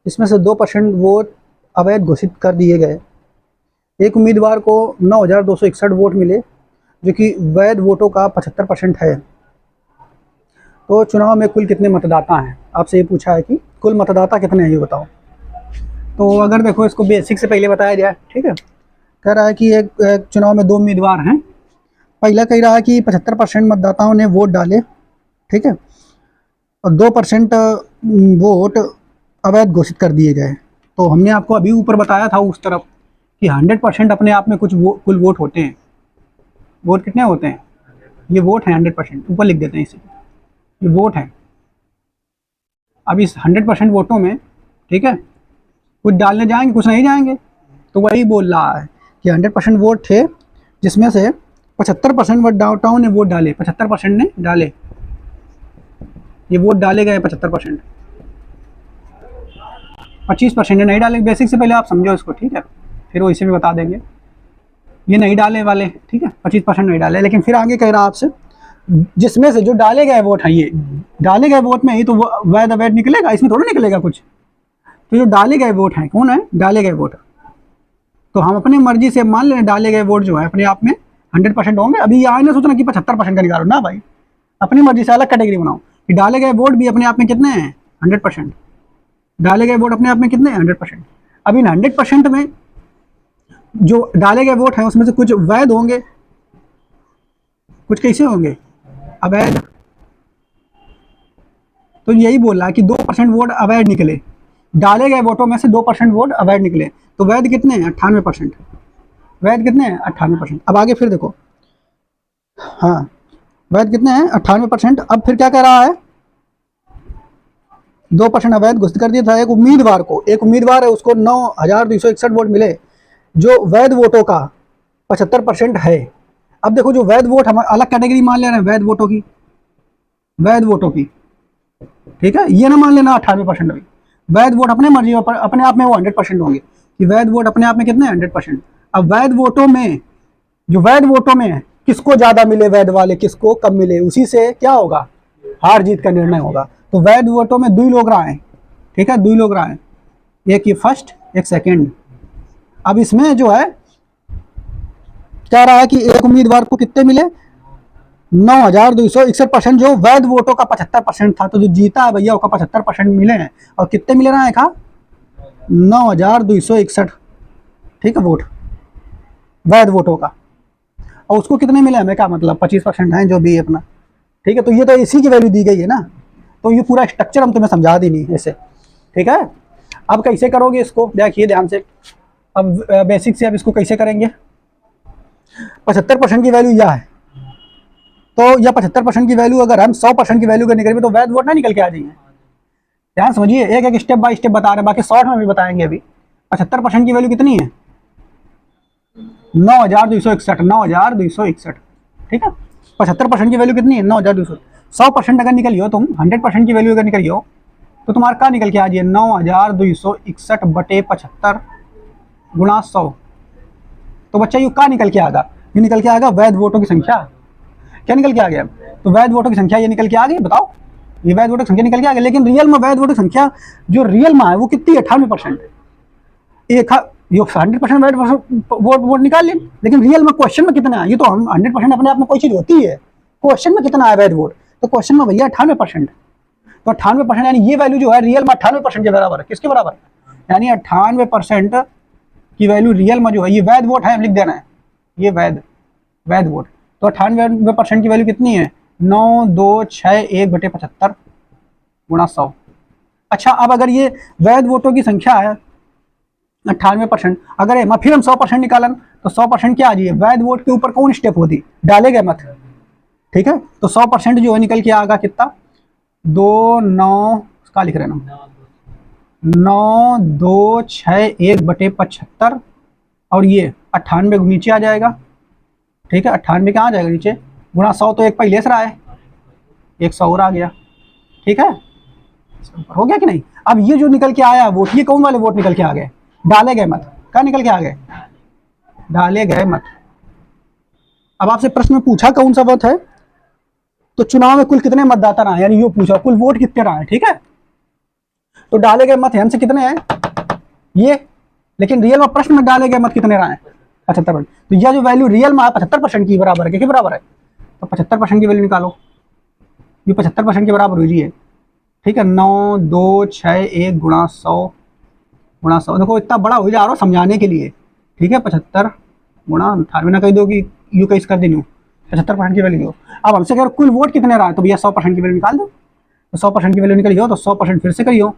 इसमें से 2% वोट अवैध घोषित कर दिए गए। एक उम्मीदवार को 9,261 वोट मिले, जो कि वैध वोटों का 75% है। तो चुनाव में कुल कितने मतदाता हैं, आपसे ये पूछा है कि कुल मतदाता कितने हैं, ये बताओ। तो अगर देखो इसको बेसिक से पहले बताया जाए, ठीक है। कह रहा है कि एक चुनाव में 2 उम्मीदवार हैं। पहला कह रहा है कि 75% मतदाताओं ने वोट डाले, ठीक है, और 2% वोट अवैध घोषित कर दिए गए। तो हमने आपको अभी ऊपर बताया था उस तरफ कि 100% अपने आप में कुछ कुल वोट होते हैं। वोट कितने होते हैं? ये वोट हैं 100%, ऊपर लिख देते हैं इसे, ये वोट हैं। अब इस 100% वोटों में, ठीक है, कुछ डालने जाएंगे, कुछ नहीं जाएंगे। तो वही बोल रहा है कि 100% वोट थे, जिसमें से 75% वोट डाउनटाउन ने वोट डाले, 75% ने डाले, ये वोट डाले गए 75%। 25% ने नहीं डाले। बेसिक से पहले आप समझो इसको, ठीक है, फिर वो इसे भी बता देंगे। ये नहीं डाले वाले, ठीक है, 25% नहीं डाले। लेकिन फिर आगे कह रहा आपसे, जिसमें से जो डाले गए वोट हैं, ये डाले गए वोट में ही तो वैध अवैध निकलेगा, इसमें थोड़ा निकलेगा कुछ। तो जो डाले गए वोट हैं, कौन है डाले गए वोट? तो हम अपनी मर्जी से मान लें डाले गए वोट जो है अपने आप में 100% होंगे। अभी ये आए ना सोचना कि 75% का निकालो ना भाई, अपनी मर्जी से अलग कैटेगरी बनाओ कि डाले गए वोट भी अपने आप में कितने हैं? 100%। डाले गए वोट अपने आप में कितने हैं? 100%। अब इन 100% में जो डाले गए वोट हैं उसमें से कुछ वैध होंगे, कुछ कैसे होंगे? अवैध। तो यही बोल रहा है कि 2% वोट अवैध निकले, डाले गए वोटों में से 2% वोट अवैध निकले। तो वैध कितने हैं? 98%। वैध कितने हैं? 98%। अब आगे फिर देखो, हाँ, वैध कितने हैं? 98%। अब फिर क्या कह रहा है? 2% अवैध घोषित कर दिया था एक उम्मीदवार को। एक उम्मीदवार है, उसको 9,261 वोट मिले, जो वैध वोटों का 75% है। अब देखो, जो वैध वोट हम अलग कैटेगरी मान ले रहे हैं, वैध वोटों की, वैध वोटों की, ठीक है, ये ना मान लेना 98% अभी। वैध वोट अपने मर्जी पर अपने आप में वो 100% होंगे कि वैध वोट अपने आप में कितने? 100%। अब वैध वोटों में, जो वैध वोटों में किसको ज्यादा मिले, वैध वाले किसको कम मिले, उसी से क्या होगा? हार जीत का निर्णय होगा। तो वैध वोटों में 2 लोग रहे, ठीक है, 2 लोग रहे, एक ये फर्स्ट, एक सेकेंड। अब इसमें जो है कह रहा है कि एक उम्मीदवार को कितने मिले? 9,261%, जो वैध वोटों का 75% था। तो जो जीता है भैया उसका 75% मिले हैं। और कितने मिले रहा है? कहा 9,261, ठीक है, वोट वैध वोटों का। और उसको कितने मिले? हमें क्या मतलब, 25% है जो भी है अपना, ठीक है। तो ये तो इसी की वैल्यू दी गई है ना। तो ये पूरा स्ट्रक्चर हम तुम्हें समझा दी नहीं ऐसे, ठीक है। अब कैसे करोगे इसको, देखिए ध्यान से। अब बेसिक से अब इसको कैसे करेंगे? 75% की वैल्यू यह है, तो यह 75% की वैल्यू अगर हम 100% की वैल्यू का निकलेंगे तो वैध वोट ना निकल के आ जाएंगे। ध्यान समझिए, एक एक स्टेप बाय स्टेप बता रहे हैं, बाकी शॉर्ट में भी बताएंगे। अभी 75% की वैल्यू कितनी है? 9,261, 9,261, ठीक है। 75% की वैल्यू कितनी है? 9,200। 100% अगर निकली हो तुम, 100% की वैल्यू अगर निकली हो तो तुम्हारा क्या निकल के आ जाए? 9,261 बटे 75 गुणा 100। तो बच्चा ये क्या निकल के आएगा? ये निकल के आएगा वैध वोटों की संख्या। क्या निकल के आ गया? तो वैध वोटों की संख्या ये निकल के आ गई। बताओ, ये वैध वोटों की संख्या निकल के आ गई। लेकिन रियल में वैध वोटों की संख्या जो रियल में है वो कितनी? 98%। एक 100% वैध वोट निकाल लें, लेकिन रियल में क्वेश्चन में कितना है? ये तो हम 100% अपने आप में कोई चीज होती है, क्वेश्चन में कितना है वैध वोट? तो क्वेश्चन में भैया 98%। तो 98% यानी ये वैल्यू जो है रियल में 98% के बराबर है। किसके बराबर? यानी 98% की वैल्यू रियल में जो है, ये वैध वोट है, हम लिख देना है ये वैध वोट। तो 98% की वैल्यू कितनी है? 9,261 बटे 75 गुणा 100। अच्छा, अब अगर ये वैध वोटों की संख्या है 98%, अगर फिर हम 100% निकालन तो 100% क्या आ जाइए? वैध वोट के ऊपर कौन स्टेप होती? डाले गए मत, ठीक है। तो 100% जो है निकल के आएगा कितना? 2,9 का लिख रहे ना, 9,261 बटे 75 और ये 98 नीचे आ जाएगा, ठीक है। 98 कहाँ आ जाएगा? नीचे, गुणा 100। तो एक पहले से रहा है, 100 और आ गया, ठीक है। हो गया कि नहीं? अब ये जो निकल के आया वोट, ये कौन वाले वोट निकल के आ गए? डाले गए मत। क्या निकल के आ गए? डाले गए मत। अब आपसे प्रश्न में पूछा कौन सा वोट है, तो चुनाव में कुल कितने मतदाता रहे, यानी ये पूछा कुल वोट कितने रहे, ठीक है। तो डाले गए मत हमसे कितने हैं? ये, लेकिन रियल में प्रश्न में डाले गए मत कितने रहे? 75%। तो यह जो वैल्यू रियल में 75% की बराबर है, किसके बराबर है? तो 75% की वैल्यू निकालो, ये 75% के बराबर हो जाइए, ठीक है। 9,261 गुणा 100 गुणा 100। देखो इतना बड़ा हो जा रहा हो समझाने के लिए, ठीक है। 75 गुणा 98 ना कह दो कि यू कैसे कर देनी हो, 75% की वैल्यू। अब हमसे अगर कुल वोट कितने रहा है तो भैया 100% की वैल्यू निकाल दो। तो 100% की वैल्यू निकली हो तो 100% फिर से करियो,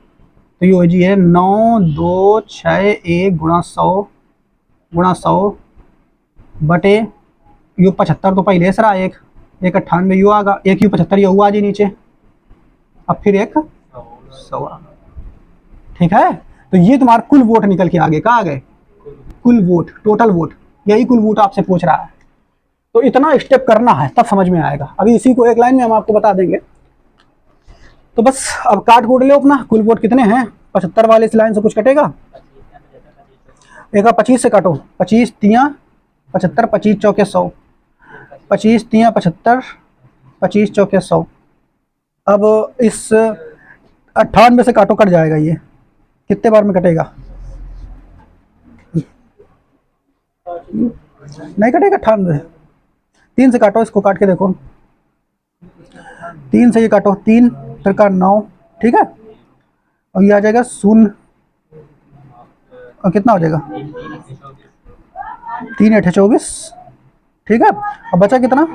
तो ये हो जी है 9261 गुणा 100 बटे यू 75 तो पहले से रहा, एक 98 यू आगा, एक यू 75 यू आ जी नीचे, अब फिर एक 100। ठीक है, तो ये तुम्हारा कुल वोट निकल के आगे कहाँ आ गए, कुल वोट, टोटल वोट, यही कुल वोट आपसे पूछ रहा है। तो इतना स्टेप करना है तब समझ में आएगा। अभी इसी को एक लाइन में हम आपको बता देंगे। तो बस अब काट कोड लो अपना, कुल वोट कितने हैं, 75 वाले इस लाइन से कुछ कटेगा, एक 25 से काटो, 25 तियाँ 75, 25 चौके 100, 25 तियाँ 75, 25 चौके 100। अब इस 98 से काटो, कट जाएगा, ये कितने बार में कटेगा, नहीं कटेगा 98, 3 से काटो, इसको काट के देखो, 3 से ये काटो, 3 फिर का 9, ठीक है, और ये आ जाएगा 0, और कितना हो जाएगा 3 8 24, ठीक है। अब बचा कितना,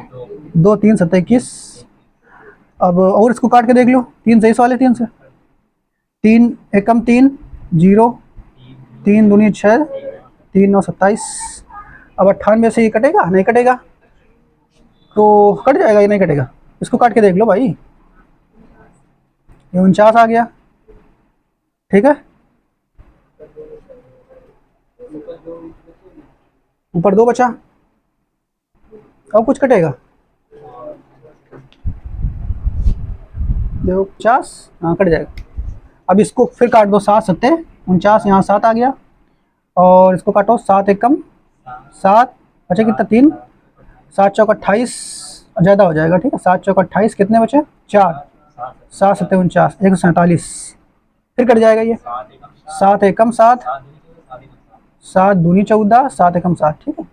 2 3 7 21। अब और इसको काट के देख लो, 3 से इस वाले 3 से, 3 एकम 3 0, 3 दूनी 6, 3 9 27। अब 98 से ये कटेगा, नहीं कटेगा, तो कट जाएगा, ये नहीं कटेगा, इसको काट के देख लो भाई, ये 49 आ गया, ठीक है, ऊपर 2 बचा, अब कुछ कटेगा, देखो 50, हाँ कट जाएगा। अब इसको फिर काट दो, 7 7 49, यहाँ 7 आ गया, और इसको काटो, 7 एकम 7, बचे कितना 3, 7 चौक 28, ज़्यादा हो जाएगा, ठीक है, 7 चौक 28, कितने बचे 4, 7 7 49, 147, फिर कट जाएगा ये, 7 एकम 7, 7 दूनी 14, 7 एकम 7, ठीक है,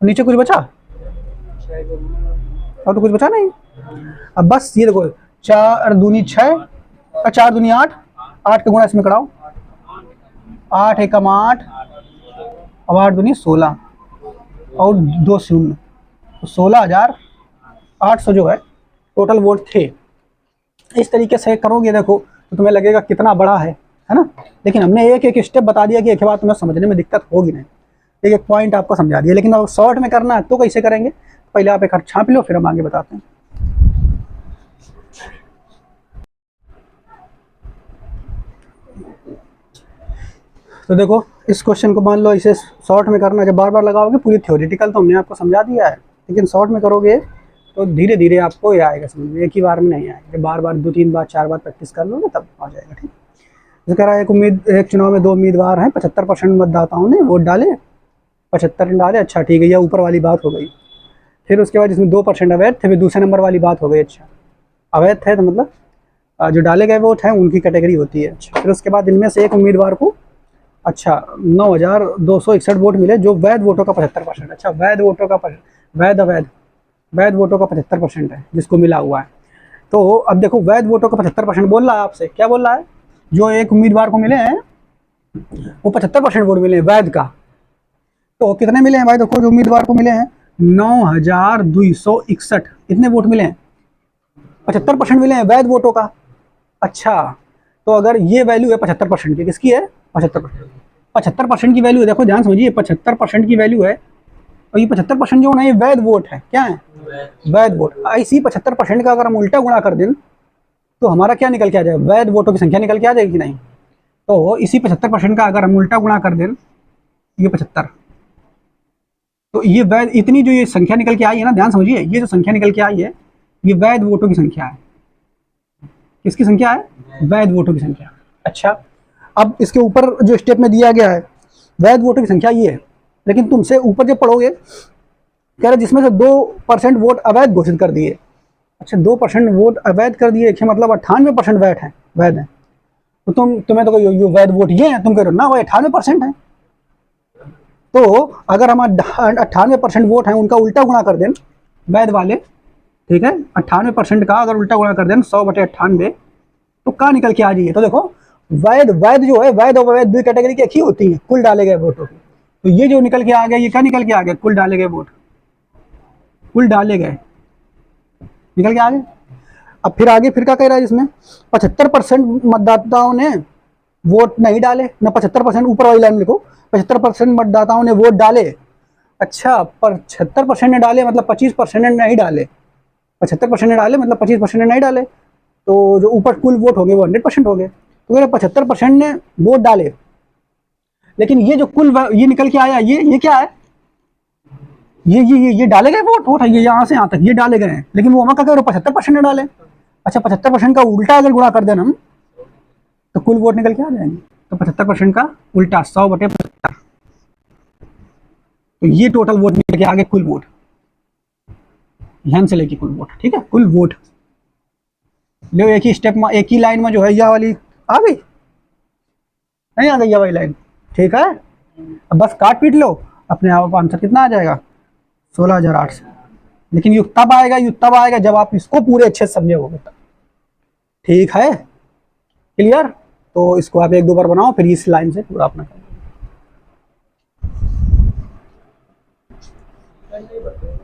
नीचे कुछ बचा, और तो कुछ बचा नहीं। अब बस ये देखो, 4 दूनी 6 और 4 दूनी 8, 8 का गुणा इसमें कराओ, 8 एकम 8, अब 8 दूनी 16 और 2 शून्य, तो 16,800 जो है टोटल वोट थे। इस तरीके से करोगे देखो तो तुम्हें लगेगा कितना बड़ा है ना, लेकिन हमने एक एक स्टेप बता दिया कि एक बार तुम्हें समझने में दिक्कत होगी नहीं, एक एक पॉइंट आपको समझा दिया। लेकिन अब शॉर्ट में करना है तो कैसे करेंगे, पहले आप एक हाथ छाप लो, फिर हम आगे बताते हैं। तो देखो इस क्वेश्चन को मान लो इसे शॉर्ट में करना, जब बार बार लगाओगे, पूरी थ्योरेटिकल तो हमने आपको समझा दिया है, लेकिन शॉर्ट में करोगे तो धीरे धीरे आपको ये आएगा समझ में, एक ही बार में नहीं आएगा, जब बार बार 2 3 बार 4 बार प्रैक्टिस कर लोगे तब आ जाएगा, ठीक। जो कह रहा है एक चुनाव में 2 उम्मीदवार हैं, 75% मतदाताओं ने वोट डाले, 75 डाले, अच्छा ठीक है, यह ऊपर वाली बात हो गई। फिर उसके बाद इसमें 2% अवैध थे, फिर दूसरे नंबर वाली बात हो गई, अच्छा अवैध थे तो मतलब जो डाले गए वोट हैं उनकी कैटेगरी होती है, अच्छा। फिर उसके बाद इनमें से एक उम्मीदवार को अच्छा 9,261 वोट मिले, जो वैध वोटों का 75%, अच्छा वैध वोटों का वैध वोटों का 75% है जिसको मिला हुआ है। तो अब देखो वैध वोटों का 75% बोल रहा है आपसे, क्या बोल रहा है, जो एक उम्मीदवार को मिले हैं वो 75% वोट मिले हैं वैध का, तो कितने मिले हैं भाई, देखो जो उम्मीदवार को मिले हैं 9,261, इतने वोट मिले हैं, 75% मिले हैं वैध वोटों का। अच्छा तो अगर ये वैल्यू है 75% की, किसकी है 75% की वैल्यू है, देखो ध्यान समझिए 75% की वैल्यू है, और ये 75% जो है ये वैध वोट है, क्या है वैध वोट। इसी 75% का अगर हम उल्टा गुणा कर दें तो हमारा क्या निकल के आ जाएगा, वैध वोटों की संख्या निकल के आ जाएगी कि नहीं। तो इसी 75% का अगर हम उल्टा गुणा कर दें, ये 75, तो ये वैध, इतनी जो ये संख्या निकल के आई है ना, ध्यान समझिए, ये जो संख्या निकल के आई है ये वैध वोटों की संख्या है, किसकी संख्या है, वैध वोटों की संख्या। अच्छा अब इसके ऊपर जो स्टेप में दिया गया है वैध वोटों की संख्या ये है, लेकिन तुमसे ऊपर जो पढ़ोगे कह रहे जिसमें से 2% वोट अवैध घोषित कर दिए, अच्छा 2% वोट अवैध कर दिए, मतलब 98% वैध है, तो तुम्हें तो यो वैध वोट ये है, तुम कह रहे हो ना वो 98% है। तो अगर हम 98% वोट हैं उनका उल्टा गुणा कर दें वैध वाले, ठीक है, 98% का अगर उल्टा गुणा कर दें 100/98, तो क्या निकल के आ जाइए। तो देखो वैध जो है, वैध और अवैध 2 कैटेगरी की एक ही होती है कुल डाले गए वोटों की, तो ये जो निकल के आ गया, ये क्या निकल के आ गया, कुल डाले गए वोट, कुल डाले गए निकल के आ गए। अब फिर आगे फिर क्या कह रहा है इसमें, 75% मतदाताओं ने वोट नहीं डाले, ना 75%, ऊपर वाली लाइन में लिखो 75% मतदाताओं ने वोट डाले। अच्छा, 75% ने डाले मतलब 25% ने नहीं डाले, 75% ने डाले मतलब 25% ने नहीं डाले, तो जो ऊपर कुल वोट होंगे वो 100% हो गए। तो 75% ने वोट डाले, लेकिन ये जो कुल ये निकल के आया, ये क्या है, ये डाले गए वोट है, ये यहाँ से यहाँ तक ये डाले गए हैं, लेकिन वो वहाँ का 75% ने डाले। अच्छा, 75% का उल्टा अगर गुणा कर देना हम तो कुल वोट निकल के आ जाएंगे। तो 75% का उल्टा 100/75, तो ये टोटल वोट निकल के आगे कुल वोट, ध्यान से लेके कुल वोट, ठीक है, कुल वोट। लो एक ही स्टेप में, एक ही लाइन में जो है यह वाली आ गई, नहीं आ गई यह वाली लाइन, ठीक है। अब बस काट पीट लो, अपने आप आंसर कितना आ जाएगा, 16,800। लेकिन युक्त तब आएगा जब आप इसको पूरे अच्छे से समझोगे, ठीक है, क्लियर। तो इसको आप 1-2 बार बनाओ, फिर इस लाइन से पूरा अपना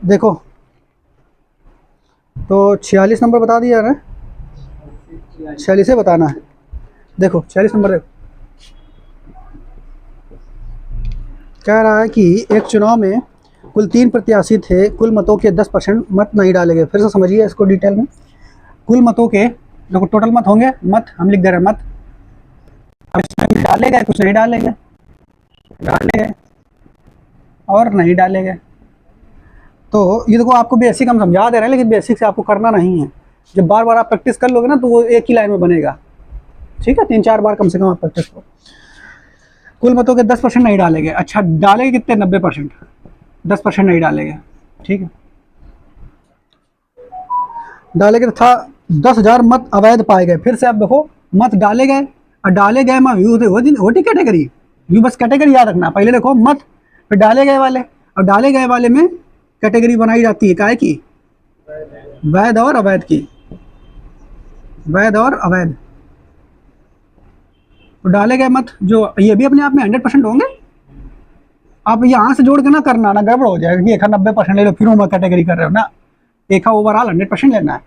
देखो। तो 46 नंबर बता दिया ना, 46 से बताना है। देखो 46 नंबर कह रहा है कि एक चुनाव में कुल 3 प्रत्याशी थे, कुल मतों के 10% मत नहीं डाले गए। फिर से समझिए इसको डिटेल में। कुल मतों के देखो टोटल मत होंगे, मत हम लिख दे रहे हैं मत, अब इसमें कुछ डाले गए कुछ नहीं डाले गए, डाले गए और नहीं डाले गए। तो ये देखो आपको बेसिक हम समझा दे रहे हैं, लेकिन बेसिक से आपको करना नहीं है। जब बार बार आप प्रैक्टिस कर लोगे ना तो वो एक ही लाइन में बनेगा, ठीक है। 3-4 बार कम से कम आप प्रैक्टिस करो। कुल मतों के 10% नहीं डाले गए। अच्छा, डाले कितने, 90%, 10% नहीं डाले गए, ठीक है। डाले गए था 10,000 मत अवैध पाए गए। फिर से आप देखो, मत डाले गए और डाले गए में वोटी कैटेगरी, यू बस कैटेगरी याद रखना। पहले देखो मत, फिर डाले गए वाले, और डाले गए वाले में कैटेगरी बनाई जाती है काहे की, वैध और अवैध की, वैध और अवैध। तो डाले गए मत जो ये भी अपने आप में 100% होंगे। आप यहाँ से जोड़ के ना करना, ना गड़बड़ हो जाएगा कि एक 90% ले लो फिर हम कैटेगरी कर रहे हो ना, एक ओवरऑल 100% लेना है।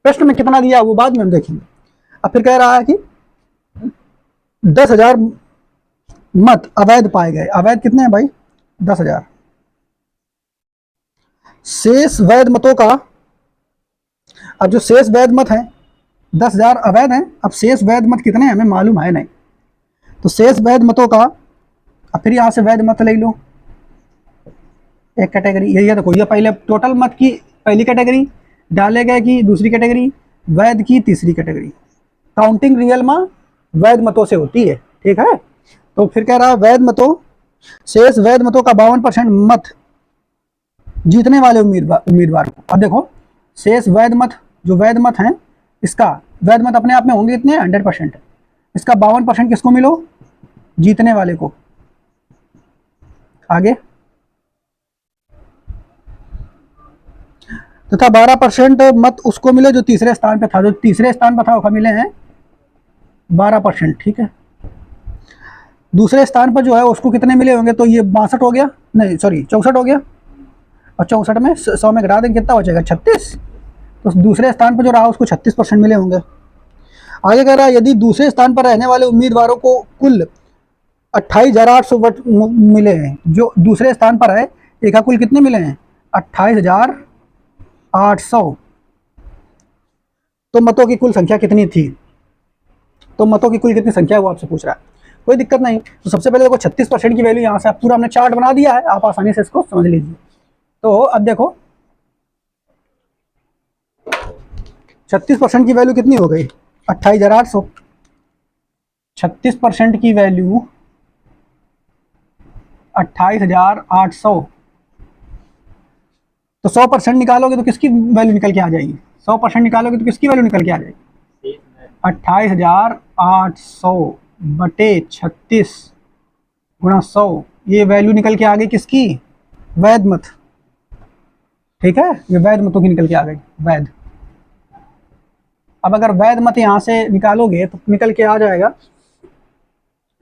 प्रश्न में कितना दिया वो बाद में हम देखेंगे। अब फिर कह रहा है कि 10,000 मत अवैध पाए गए। अवैध कितने हैं भाई, 10,000। शेष वैध मतों का, अब जो शेष वैध मत हैं 10,000 अवैध हैं, अब शेष वैध मत कितने हैं हमें मालूम है नहीं, तो शेष वैध मतों का, अब फिर यहाँ से वैध मत ले लो एक कैटेगरी, ये देखो ये पहले टोटल मत की पहली कैटेगरी, डाले गए की दूसरी कैटेगरी, वैध की तीसरी कैटेगरी। काउंटिंग रियल में वैध मतों से होती है, ठीक है। तो फिर कह रहा है वैध मतों, शेष वैध मतों का 52% मत जीतने वाले उम्मीदवार को। अब देखो शेष वैध मत, जो वैध मत हैं, इसका वैध मत अपने आप में होंगे इतने 100%, इसका 52% किसको मिलो, जीतने वाले को। आगे तथा 12% मत उसको मिले जो तीसरे स्थान पे था, जो तीसरे स्थान पर था वो मिले हैं 12%, ठीक है। दूसरे स्थान पर जो है उसको कितने मिले होंगे, तो ये 62 हो गया, नहीं सॉरी 64 हो गया, और 64 में 100 में घटा देंगे कितना बचेगा, 36। तो दूसरे स्थान पर जो रहा उसको 36% मिले होंगे। आगे कह रहा है यदि दूसरे स्थान पर रहने वाले उम्मीदवारों को कुल 28,800 वोट मिले हैं, जो दूसरे स्थान पर है एक कुल कितने मिले हैं, 28,800, तो मतों की कुल संख्या कितनी थी, तो मतों की कुल कितनी संख्या वो आपसे पूछ रहा है। कोई दिक्कत नहीं। तो सबसे पहले देखो 36% की वैल्यू यहाँ से पूरा हमने चार्ट बना दिया है, आप आसानी से इसको समझ लीजिए। तो अब देखो 36% की वैल्यू कितनी हो गई, 28,800। 36% की वैल्यू 28,800, तो 100% निकालोगे तो किसकी वैल्यू निकल के आ जाएगी, 100% निकालोगे तो किसकी वैल्यू निकल के आ जाएगी, 28,800 बटे 36 गुणा 100, ये वैल्यू निकल के आ गई किसकी, वैध मत, ठीक है। ये वैध मतों की निकल के आ गई, वैध। अब अगर वैध मत यहाँ से निकालोगे तो निकल के आ जाएगा।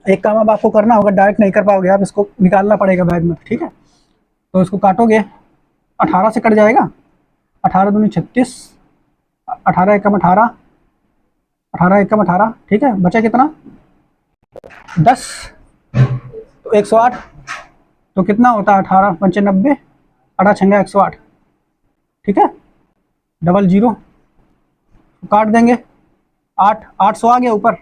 एक काम अब आपको करना होगा, डायरेक्ट नहीं कर पाओगे आप, इसको निकालना पड़ेगा वैध मत, ठीक है। तो इसको काटोगे, 18 से कट जाएगा, 18 दूनी 36, 18 एकम 18, 18 एकम 18, ठीक है। बचा कितना, 10 तो 108, तो कितना होता है 18 पंचे 90, 18 छंगा 108, ठीक है, डबल जीरो तो काट देंगे, 800 आ गया ऊपर,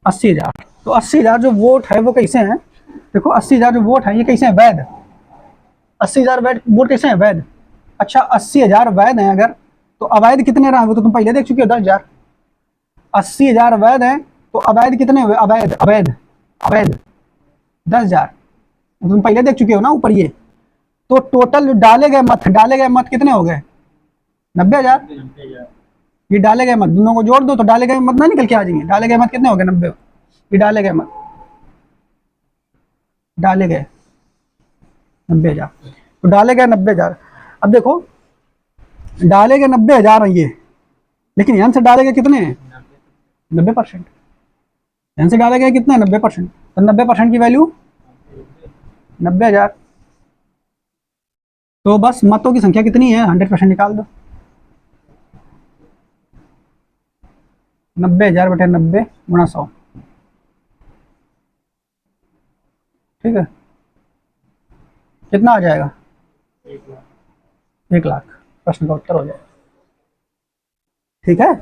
80,000। तो 80,000 जो वोट है वो कैसे हैं, देखो 80,000 जो वोट है ये कैसे हैं, वैध। 80,000 वोट कैसे हैं, वैध। अच्छा 80,000 वैध हैं अगर, तो अवैध कितने रहे वो तो तुम पहले देख चुके हो, 10,000। 80,000 वैध हैं तो अवैध कितने हुए, अवैध अवैध अवैध 10,000, तुम पहले देख चुके हो ना ऊपर ये। तो टोटल डाले गए मत कितने हो गए, 90,000। ये डाले गए मत दोनों को जोड़ दो तो डाले गए मत ना निकल के आ जाएंगे, डाले गए मत कितने हो गए, 90। ये डाले गए मत, डाले गए 90,000, तो डाले गए 90,000। अब देखो डाले गए 90,000 है ये, लेकिन यहाँ से डाले गए कितने हैं, 90%। यहाँ से डाले गए कितने, 90%, तो 90% की वैल्यू 90,000। तो बस मतों की संख्या कितनी है, 100% निकाल दो, 90,000 बटे 90 गुणा 100, ठीक है, कितना आ जाएगा, 1 लाख। प्रश्न का उत्तर हो जाएगा, ठीक है।